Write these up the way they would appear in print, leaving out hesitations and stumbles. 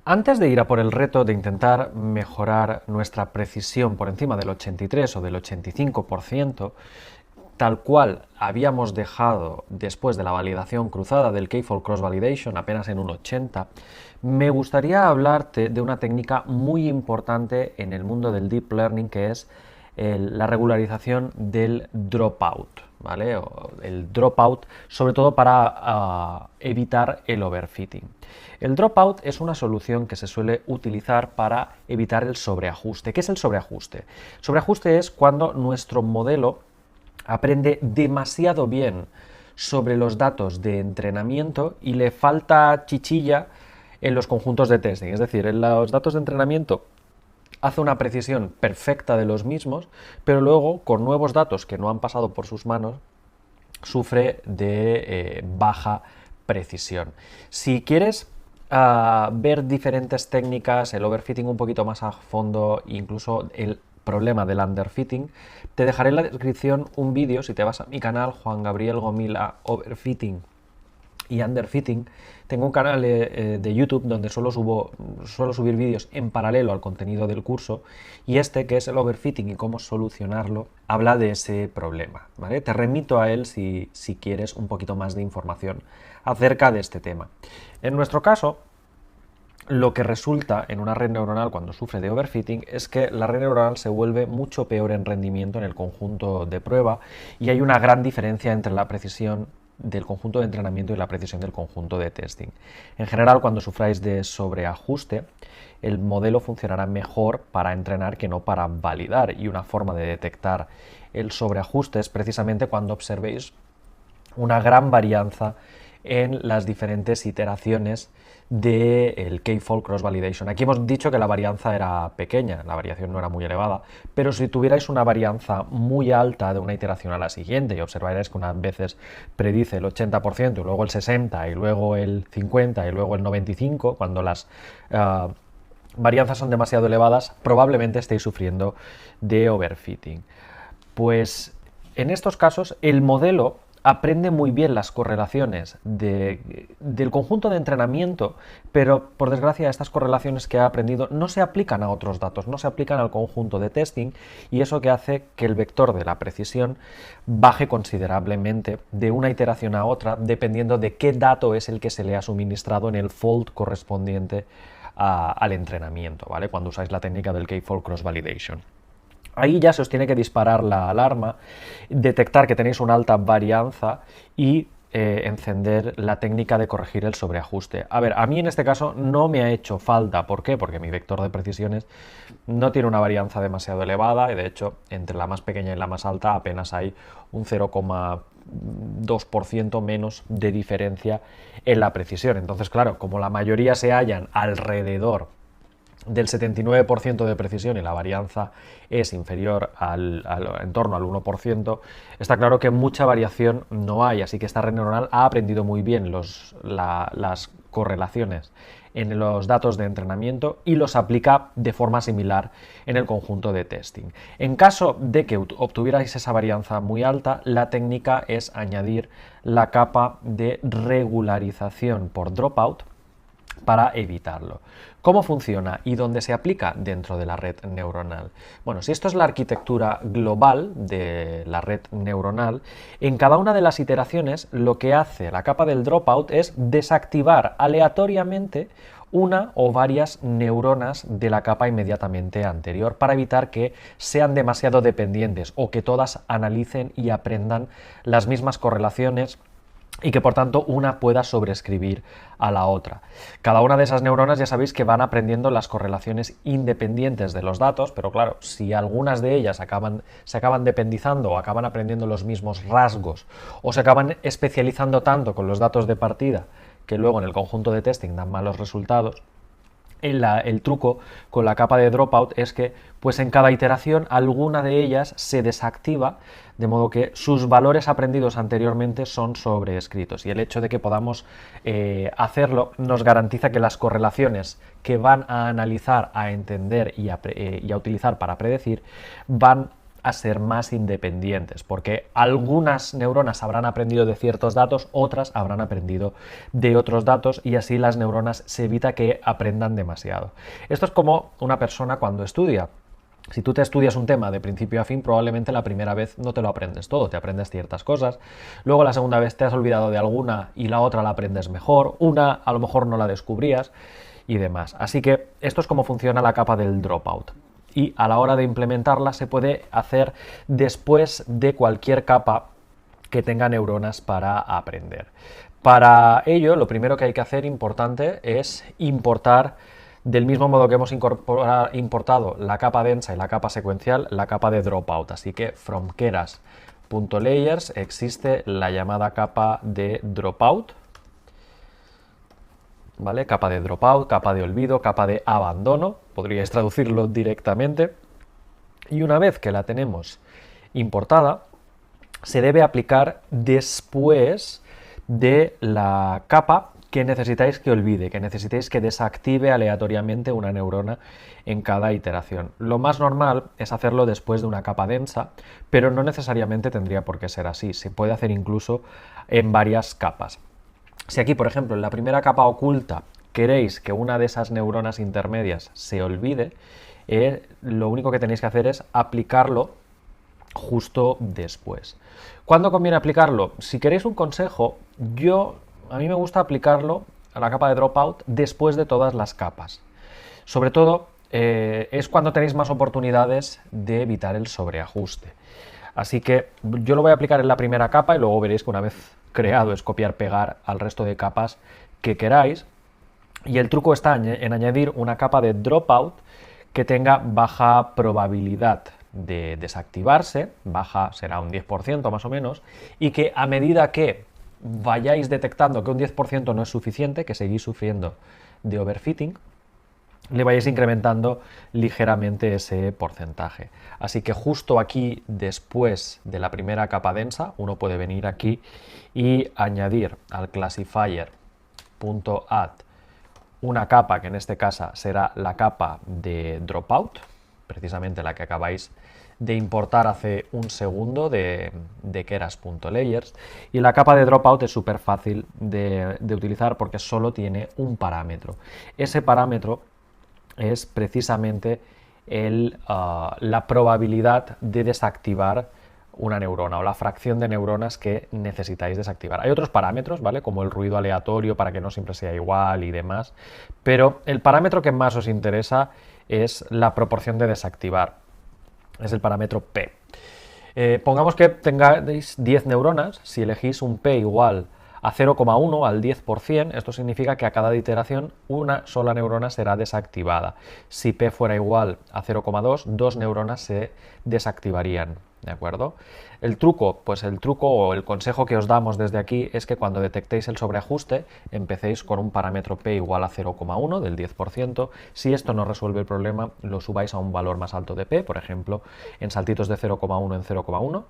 Antes de ir a por el reto de intentar mejorar nuestra precisión por encima del 83 o del 85%, tal cual habíamos dejado después de la validación cruzada del K-Fold Cross Validation, apenas en un 80, me gustaría hablarte de una técnica muy importante en el mundo del Deep Learning, que es la regularización del dropout, ¿vale? O el dropout, sobre todo para evitar el overfitting. El dropout es una solución que se suele utilizar para evitar el sobreajuste. ¿Qué es el sobreajuste? Sobreajuste es cuando nuestro modelo aprende demasiado bien sobre los datos de entrenamiento y le falta chichilla en los conjuntos de testing. Es decir, en los datos de entrenamiento hace una precisión perfecta de los mismos, pero luego con nuevos datos que no han pasado por sus manos sufre de baja precisión. Si quieres ver diferentes técnicas, el overfitting un poquito más a fondo, incluso el problema del underfitting, te dejaré en la descripción un vídeo. Si te vas a mi canal, Juan Gabriel Gomila Overfitting y Underfitting, tengo un canal de YouTube donde suelo subir vídeos en paralelo al contenido del curso, y este, que es el overfitting y cómo solucionarlo, habla de ese problema, ¿vale? Te remito a él si quieres un poquito más de información acerca de este tema. En nuestro caso, lo que resulta en una red neuronal cuando sufre de overfitting es que la red neuronal se vuelve mucho peor en rendimiento en el conjunto de prueba, y hay una gran diferencia entre la precisión del conjunto de entrenamiento y la precisión del conjunto de testing. En general, cuando sufráis de sobreajuste, el modelo funcionará mejor para entrenar que no para validar, y una forma de detectar el sobreajuste es precisamente cuando observéis una gran varianza en las diferentes iteraciones del K-Fold Cross Validation. Aquí hemos dicho que la varianza era pequeña, la variación no era muy elevada, pero si tuvierais una varianza muy alta de una iteración a la siguiente, y observaréis que unas veces predice el 80% y luego el 60% y luego el 50% y luego el 95%, cuando las varianzas son demasiado elevadas, probablemente estéis sufriendo de overfitting. Pues en estos casos el modelo aprende muy bien las correlaciones del conjunto de entrenamiento, pero por desgracia estas correlaciones que ha aprendido no se aplican a otros datos, no se aplican al conjunto de testing, y eso que hace que el vector de la precisión baje considerablemente de una iteración a otra, dependiendo de qué dato es el que se le ha suministrado en el fold correspondiente al entrenamiento, ¿vale? Cuando usáis la técnica del K-Fold Cross Validation. Ahí ya se os tiene que disparar la alarma, detectar que tenéis una alta varianza y encender la técnica de corregir el sobreajuste. A ver, a mí en este caso no me ha hecho falta. ¿Por qué? Porque mi vector de precisiones no tiene una varianza demasiado elevada, y de hecho entre la más pequeña y la más alta apenas hay un 0,2% menos de diferencia en la precisión. Entonces, claro, como la mayoría se hallan alrededor del 79% de precisión y la varianza es inferior en torno al 1%, está claro que mucha variación no hay, así que esta red neuronal ha aprendido muy bien las correlaciones en los datos de entrenamiento y los aplica de forma similar en el conjunto de testing. En caso de que obtuvierais esa varianza muy alta, la técnica es añadir la capa de regularización por dropout para evitarlo. ¿Cómo funciona y dónde se aplica dentro de la red neuronal? Bueno, si esto es la arquitectura global de la red neuronal, en cada una de las iteraciones lo que hace la capa del dropout es desactivar aleatoriamente una o varias neuronas de la capa inmediatamente anterior, para evitar que sean demasiado dependientes o que todas analicen y aprendan las mismas correlaciones, y que por tanto una pueda sobreescribir a la otra. Cada una de esas neuronas ya sabéis que van aprendiendo las correlaciones independientes de los datos, pero claro, si algunas de ellas se acaban dependizando o acaban aprendiendo los mismos rasgos, o se acaban especializando tanto con los datos de partida que luego en el conjunto de testing dan malos resultados, el truco con la capa de dropout es que pues en cada iteración alguna de ellas se desactiva, de modo que sus valores aprendidos anteriormente son sobreescritos, y el hecho de que podamos hacerlo nos garantiza que las correlaciones que van a analizar, a entender y a utilizar para predecir van a ser más independientes, porque algunas neuronas habrán aprendido de ciertos datos, otras habrán aprendido de otros datos y así las neuronas se evita que aprendan demasiado. Esto es como una persona cuando estudia. Si tú te estudias un tema de principio a fin, probablemente la primera vez no te lo aprendes todo, te aprendes ciertas cosas, luego la segunda vez te has olvidado de alguna y la otra la aprendes mejor, una a lo mejor no la descubrías y demás. Así que esto es cómo funciona la capa del dropout. Y a la hora de implementarla se puede hacer después de cualquier capa que tenga neuronas para aprender. Para ello, lo primero que hay que hacer importante es importar, del mismo modo que hemos importado la capa densa y la capa secuencial, la capa de dropout. Así que from keras.layers existe la llamada capa de dropout. ¿Vale? Capa de dropout, capa de olvido, capa de abandono, podríais traducirlo directamente. Y una vez que la tenemos importada, se debe aplicar después de la capa que necesitáis que olvide, que necesitáis que desactive aleatoriamente una neurona en cada iteración. Lo más normal es hacerlo después de una capa densa, pero no necesariamente tendría por qué ser así. Se puede hacer incluso en varias capas. Si aquí, por ejemplo, en la primera capa oculta queréis que una de esas neuronas intermedias se olvide, lo único que tenéis que hacer es aplicarlo justo después. ¿Cuándo conviene aplicarlo? Si queréis un consejo, a mí me gusta aplicarlo a la capa de dropout después de todas las capas. Sobre todo es cuando tenéis más oportunidades de evitar el sobreajuste. Así que yo lo voy a aplicar en la primera capa y luego veréis que una vez creado es copiar-pegar al resto de capas que queráis. Y el truco está en añadir una capa de dropout que tenga baja probabilidad de desactivarse, baja será un 10% más o menos, y que a medida que vayáis detectando que un 10% no es suficiente, que seguís sufriendo de overfitting, le vayáis incrementando ligeramente ese porcentaje. Así que justo aquí, después de la primera capa densa, uno puede venir aquí y añadir al classifier.add una capa que en este caso será la capa de dropout, precisamente la que acabáis de importar hace un segundo de keras.layers, y la capa de dropout es súper fácil de utilizar porque solo tiene un parámetro. Ese parámetro es precisamente la probabilidad de desactivar una neurona o la fracción de neuronas que necesitáis desactivar. Hay otros parámetros, ¿vale? Como el ruido aleatorio para que no siempre sea igual y demás, pero el parámetro que más os interesa es la proporción de desactivar. Es el parámetro P. Pongamos que tengáis 10 neuronas, si elegís un P igual a 0,1 al 10%, esto significa que a cada iteración una sola neurona será desactivada. Si P fuera igual a 0,2, dos neuronas se desactivarían, ¿de acuerdo? El truco, pues el truco o el consejo que os damos desde aquí es que cuando detectéis el sobreajuste empecéis con un parámetro P igual a 0,1 del 10%. Si esto no resuelve el problema, lo subáis a un valor más alto de P, por ejemplo, en saltitos de 0,1 en 0,1.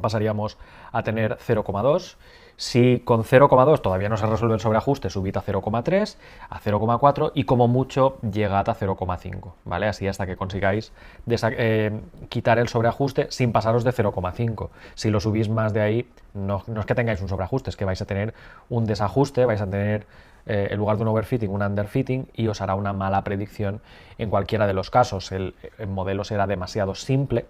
Pasaríamos a tener 0,2. Si con 0,2 todavía no se resuelve el sobreajuste, subid a 0,3, a 0,4 y como mucho llegad a 0,5, ¿vale? Así hasta que consigáis quitar el sobreajuste sin pasaros de 0,5. Si lo subís más de ahí, no es que tengáis un sobreajuste, es que vais a tener un desajuste, vais a tener en lugar de un overfitting, un underfitting y os hará una mala predicción en cualquiera de los casos. El modelo será demasiado simple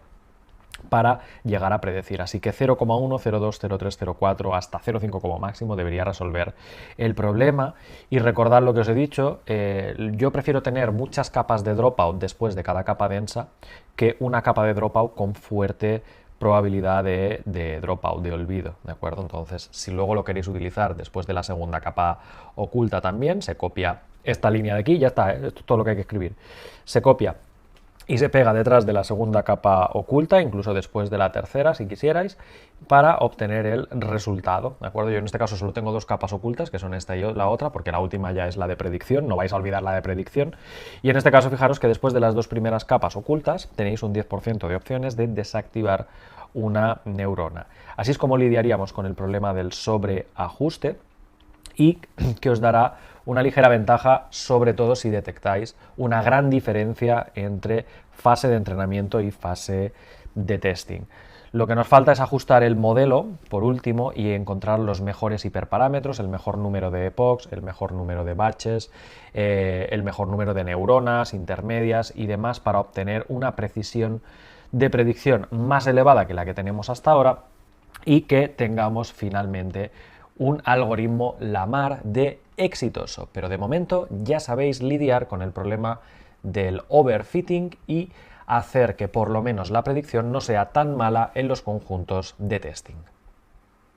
para llegar a predecir. Así que 0,1, 0,2, 0,3, 0,4 hasta 0,5 como máximo debería resolver el problema. Y recordad lo que os he dicho, yo prefiero tener muchas capas de dropout después de cada capa densa que una capa de dropout con fuerte probabilidad de dropout, de olvido, ¿de acuerdo? Entonces, si luego lo queréis utilizar después de la segunda capa oculta también, se copia esta línea de aquí, ya está, esto es todo lo que hay que escribir. Se copia y se pega detrás de la segunda capa oculta, incluso después de la tercera, si quisierais, para obtener el resultado, ¿de acuerdo? Yo en este caso solo tengo dos capas ocultas, que son esta y la otra, porque la última ya es la de predicción, no vais a olvidar la de predicción. Y en este caso, fijaros que después de las dos primeras capas ocultas, tenéis un 10% de opciones de desactivar una neurona. Así es como lidiaríamos con el problema del sobreajuste y que os dará una ligera ventaja, sobre todo si detectáis una gran diferencia entre fase de entrenamiento y fase de testing. Lo que nos falta es ajustar el modelo, por último, y encontrar los mejores hiperparámetros, el mejor número de epochs, el mejor número de batches, el mejor número de neuronas, intermedias y demás para obtener una precisión de predicción más elevada que la que tenemos hasta ahora y que tengamos finalmente un algoritmo la mar de exitoso. Pero de momento ya sabéis lidiar con el problema del overfitting y hacer que por lo menos la predicción no sea tan mala en los conjuntos de testing.